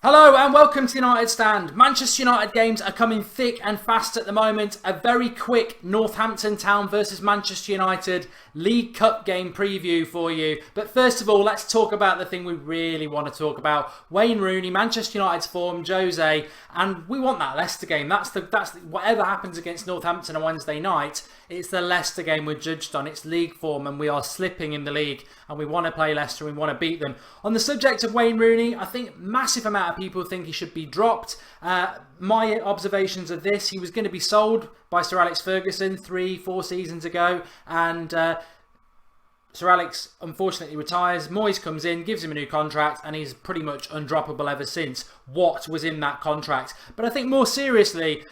Hello and welcome to United Stand. Manchester United games are coming thick and fast at the moment. A very quick Northampton Town versus Manchester United League Cup game preview for you. But first of all, let's talk about the thing we really want to talk about. Wayne Rooney, Manchester United's form, Jose, and we want that Leicester game. That's whatever happens against Northampton on Wednesday night. It's the Leicester game we're judged on. It's league form and we are slipping in the league and we want to play Leicester and we want to beat them. On the subject of Wayne Rooney, I think massive amount of people think he should be dropped. My observations of this, he was going to be sold by Sir Alex Ferguson 3-4 seasons ago, and Sir Alex unfortunately retires. Moyes comes in, gives him a new contract, and he's pretty much undroppable ever since. What was in that contract? But I think more seriously,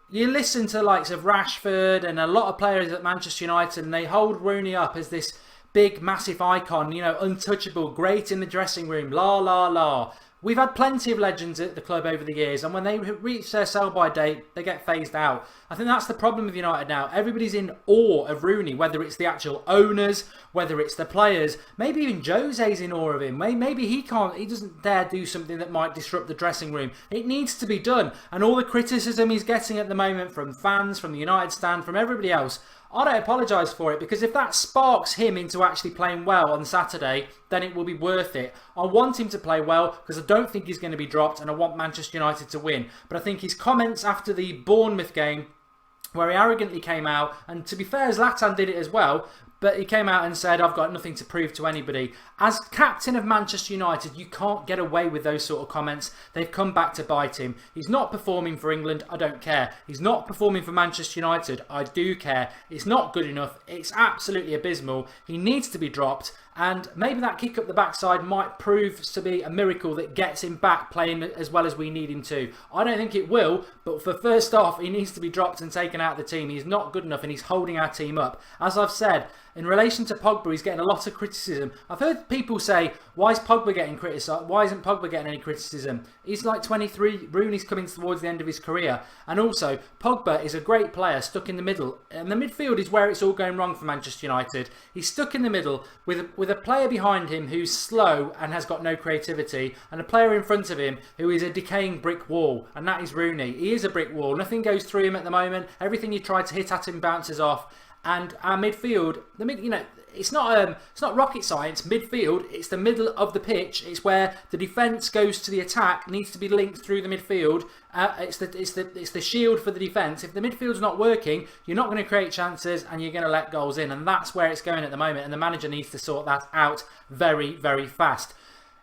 you listen to the likes of Rashford and a lot of players at Manchester United, and they hold Rooney up as this big, massive icon, you know, untouchable, great in the dressing room, la, la, la. We've had plenty of legends at the club over the years, and when they reach their sell-by date, they get phased out. I think that's the problem with United now. Everybody's in awe of Rooney, whether it's the actual owners, whether it's the players. Maybe even Jose's in awe of him. Maybe he doesn't dare do something that might disrupt the dressing room. It needs to be done. And all the criticism he's getting at the moment from fans, from the United Stand, from everybody else, I don't apologise for it, because if that sparks him into actually playing well on Saturday, then it will be worth it. I want him to play well because I don't think he's going to be dropped, and I want Manchester United to win. But I think his comments after the Bournemouth game, where he arrogantly came out, and to be fair, Zlatan did it as well, but he came out and said, I've got nothing to prove to anybody. As captain of Manchester United, you can't get away with those sort of comments. They've come back to bite him. He's not performing for England. I don't care. He's not performing for Manchester United. I do care. It's not good enough. It's absolutely abysmal. He needs to be dropped. And maybe that kick up the backside might prove to be a miracle that gets him back playing as well as we need him to. I don't think it will, but for first off, he needs to be dropped and taken out of the team. He's not good enough and he's holding our team up. As I've said, in relation to Pogba, he's getting a lot of criticism. I've heard people say, why is Pogba getting criticised? Why isn't Pogba getting any criticism? He's like 23, Rooney's coming towards the end of his career. And also, Pogba is a great player stuck in the middle. And the midfield is where it's all going wrong for Manchester United. He's stuck in the middle with a player behind him who's slow and has got no creativity, and a player in front of him who is a decaying brick wall, and that is Rooney. He is a brick wall. Nothing goes through him at the moment. Everything you try to hit at him bounces off. And our midfield, it's not rocket science. Midfield, it's the middle of the pitch. It's where the defence goes to the attack. Needs to be linked through the midfield. It's the shield for the defence. If the midfield's not working, you're not going to create chances and you're going to let goals in. And that's where it's going at the moment. And the manager needs to sort that out very, very fast.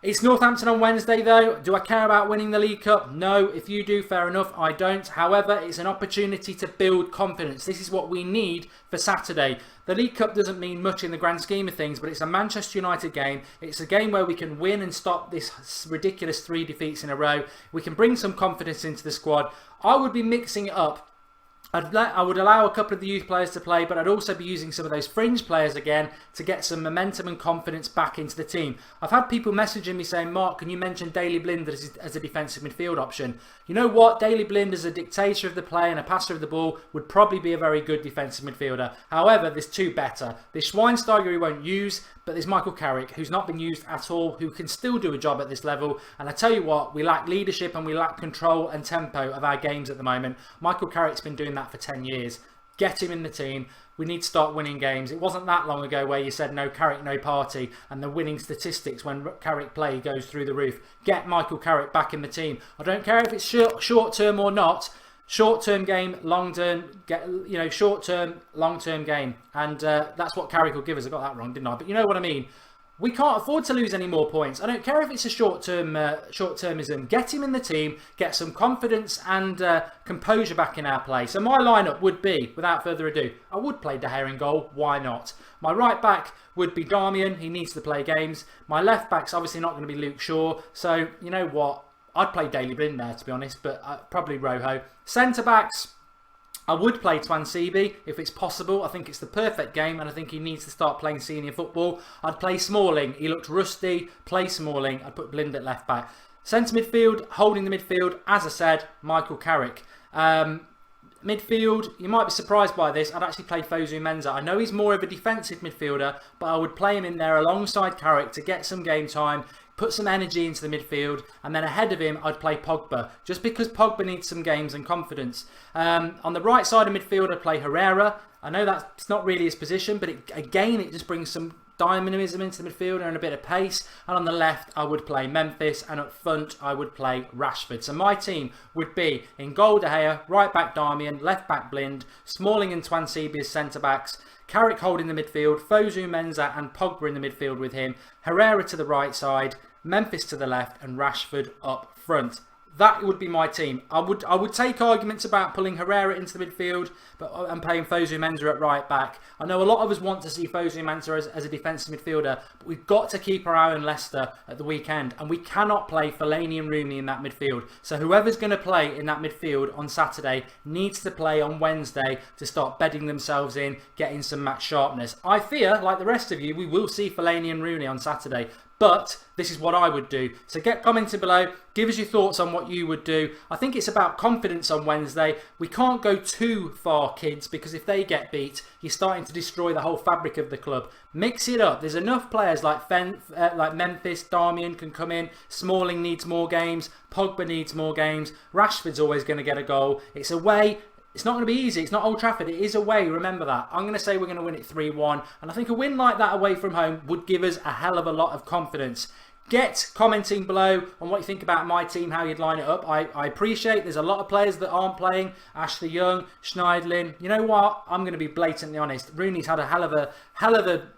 It's Northampton on Wednesday though. Do I care about winning the League Cup? No. If you do, fair enough. I don't. However, it's an opportunity to build confidence. This is what we need for Saturday. The League Cup doesn't mean much in the grand scheme of things, but it's a Manchester United game. It's a game where we can win and stop this ridiculous 3 defeats in a row. We can bring some confidence into the squad. I would be mixing it up. I would allow a couple of the youth players to play, but I'd also be using some of those fringe players again to get some momentum and confidence back into the team. I've had people messaging me saying, Mark, can you mention Daley Blind as a defensive midfield option? You know what? Daley Blind as a dictator of the play and a passer of the ball would probably be a very good defensive midfielder. However, there's two better. There's Schweinsteiger who won't use, but there's Michael Carrick, who's not been used at all, who can still do a job at this level. And I tell you what, we lack leadership and we lack control and tempo of our games at the moment. Michael Carrick's been doing that for 10 years. Get him in the team. We need to start winning games. It wasn't that long ago where you said no Carrick, no party, and the winning statistics when Carrick play goes through the roof. Get Michael Carrick back in the team. I don't care if it's short term or not. Short-term game, long-term, short-term, long-term game. And that's what Carrick will give us. I got that wrong, didn't I? But you know what I mean. We can't afford to lose any more points. I don't care if it's a short-termism. Get him in the team, get some confidence and composure back in our play. So my lineup would be, without further ado, I would play De Gea in goal. Why not? My right back would be Darmian. He needs to play games. My left back's obviously not going to be Luke Shaw. So, you know what? I'd play Daley Blind there, to be honest, but probably Rojo. Centre-backs, I would play Twansibi if it's possible. I think it's the perfect game and I think he needs to start playing senior football. I'd play Smalling. He looked rusty. Play Smalling. I'd put Blind at left-back. Centre midfield, holding the midfield, as I said, Michael Carrick. Midfield, you might be surprised by this, I'd actually play Fosu Mensah. I know he's more of a defensive midfielder, but I would play him in there alongside Carrick to get some game time, put some energy into the midfield, and then ahead of him I'd play Pogba, just because Pogba needs some games and confidence. On the right side of midfield I'd play Herrera. I know that's not really his position, but it just brings some dynamism into the midfield and a bit of pace. And on the left I would play Memphis, and up front I would play Rashford. So my team would be in goal De Gea, right back Darmian, left back Blind, Smalling and Twansibi as centre backs, Carrick holding the midfield, Fosu Mensah and Pogba in the midfield with him, Herrera to the right side, Memphis to the left, and Rashford up front. That would be my team. I would take arguments about pulling Herrera into the midfield and playing Fosu Mensah at right back. I know a lot of us want to see Fosu Mensah as a defensive midfielder, but we've got to keep our eye on Leicester at the weekend, and we cannot play Fellaini and Rooney in that midfield. So whoever's going to play in that midfield on Saturday needs to play on Wednesday to start bedding themselves in, getting some match sharpness. I fear, like the rest of you, we will see Fellaini and Rooney on Saturday. But this is what I would do. So get commenting below. Give us your thoughts on what you would do. I think it's about confidence on Wednesday. We can't go too far, kids, because if they get beat, you're starting to destroy the whole fabric of the club. Mix it up. There's enough players like Memphis, Darmian can come in. Smalling needs more games. Pogba needs more games. Rashford's always going to get a goal. It's away. It's not going to be easy. It's not Old Trafford. It is away. Remember that. I'm going to say we're going to win it 3-1. And I think a win like that away from home would give us a hell of a lot of confidence. Get commenting below on what you think about my team, how you'd line it up. I appreciate there's a lot of players that aren't playing. Ashley Young, Schneidlin. You know what? I'm going to be blatantly honest. Rooney's had a hell of a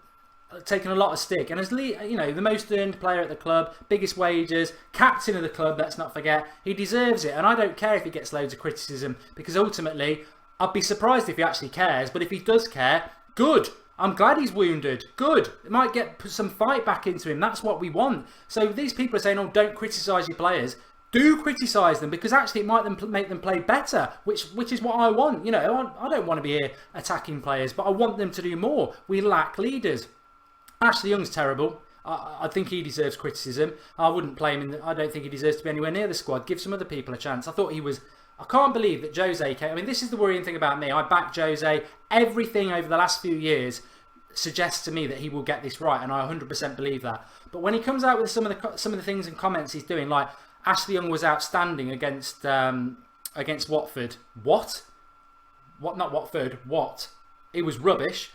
taken a lot of stick, and as the most earned player at the club, biggest wages, captain of the club, let's not forget, he deserves it. And I don't care if he gets loads of criticism, because ultimately I'd be surprised if he actually cares. But if he does care, good. I'm glad he's wounded. Good. It might get some fight back into him. That's what we want. So these people are saying, oh, don't criticise your players. Do criticise them, because actually it might make them play better, which is what I want. I don't want to be here attacking players, but I want them to do more. We lack leaders. Ashley Young's terrible. I think he deserves criticism. I wouldn't play him I don't think he deserves to be anywhere near the squad. Give some other people a chance. I can't believe that Jose came. I mean, this is the worrying thing about me. I back Jose. Everything over the last few years suggests to me that he will get this right, and I 100% believe that. But when he comes out with some of the things and comments he's doing, like Ashley Young was outstanding against Watford. What? Not Watford. What? It was rubbish.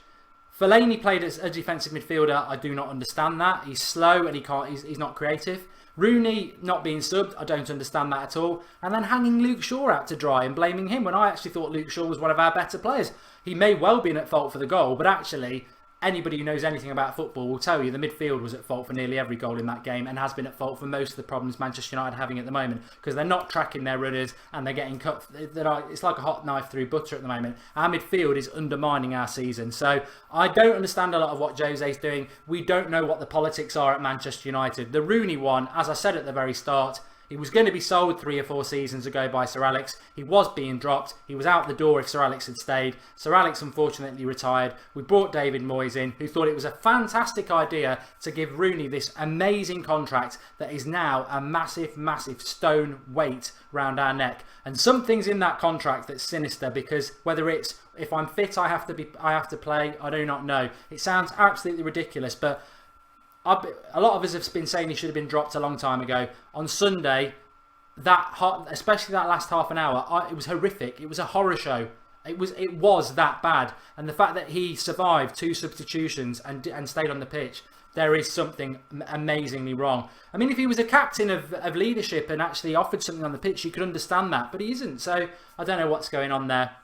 Fellaini played as a defensive midfielder. I do not understand that. He's slow and he's not creative. Rooney not being subbed, I don't understand that at all. And then hanging Luke Shaw out to dry and blaming him when I actually thought Luke Shaw was one of our better players. He may well be at fault for the goal, but actually anybody who knows anything about football will tell you the midfield was at fault for nearly every goal in that game, and has been at fault for most of the problems Manchester United are having at the moment, because they're not tracking their runners and they're getting cut. It's like a hot knife through butter at the moment. Our midfield is undermining our season. So I don't understand a lot of what Jose's doing. We don't know what the politics are at Manchester United. The Rooney one, as I said at the very start, he was going to be sold 3 or 4 seasons ago by Sir Alex. He was being dropped. He was out the door if Sir Alex had stayed. Sir Alex unfortunately retired. We brought David Moyes in, who thought it was a fantastic idea to give Rooney this amazing contract that is now a massive, massive stone weight round our neck. And something's in that contract that's sinister, because whether it's if I'm fit I have to play, I do not know. It sounds absolutely ridiculous, but a lot of us have been saying he should have been dropped a long time ago. On Sunday, especially that last half an hour, it was horrific. It was a horror show. It was that bad. And the fact that he survived 2 substitutions and stayed on the pitch, there is something amazingly wrong. I mean, if he was a captain of leadership and actually offered something on the pitch, you could understand that. But he isn't. So I don't know what's going on there.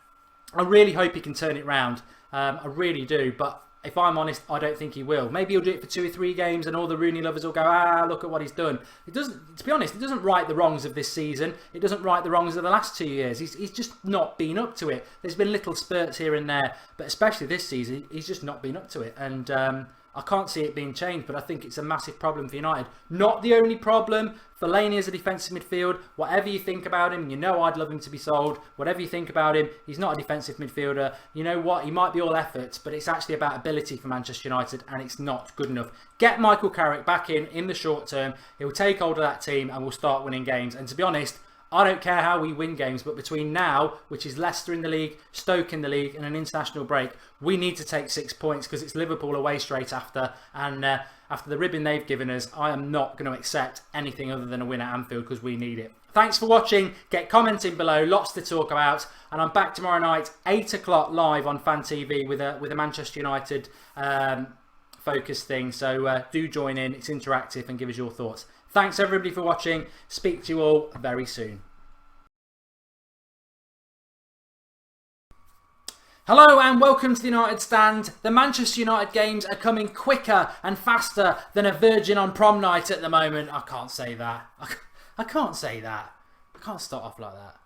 I really hope he can turn it round. I really do. But if I'm honest, I don't think he will. Maybe he'll do it for 2 or 3 games and all the Rooney lovers will go, look at what he's done. It doesn't, to be honest, it doesn't right the wrongs of this season. It doesn't right the wrongs of the last 2 years. He's just not been up to it. There's been little spurts here and there, but especially this season, he's just not been up to it. And I can't see it being changed, but I think it's a massive problem for United. Not the only problem. Fellaini is a defensive midfield. Whatever you think about him, you know I'd love him to be sold. Whatever you think about him, he's not a defensive midfielder. You know what? He might be all effort, but it's actually about ability for Manchester United, and it's not good enough. Get Michael Carrick back in the short term. He'll take hold of that team and we'll start winning games. And to be honest, I don't care how we win games, but between now, which is Leicester in the league, Stoke in the league, and an international break, we need to take 6 points because it's Liverpool away straight after. And after the ribbon they've given us, I am not going to accept anything other than a win at Anfield because we need it. Thanks for watching. Get commenting below. Lots to talk about. And I'm back tomorrow night, 8 o'clock live on Fan TV with a Manchester United focus thing. So do join in. It's interactive and give us your thoughts. Thanks everybody for watching. Speak to you all very soon. Hello and welcome to the United Stand. The Manchester United games are coming quicker and faster than a virgin on prom night at the moment. I can't say that. I can't say that. I can't start off like that.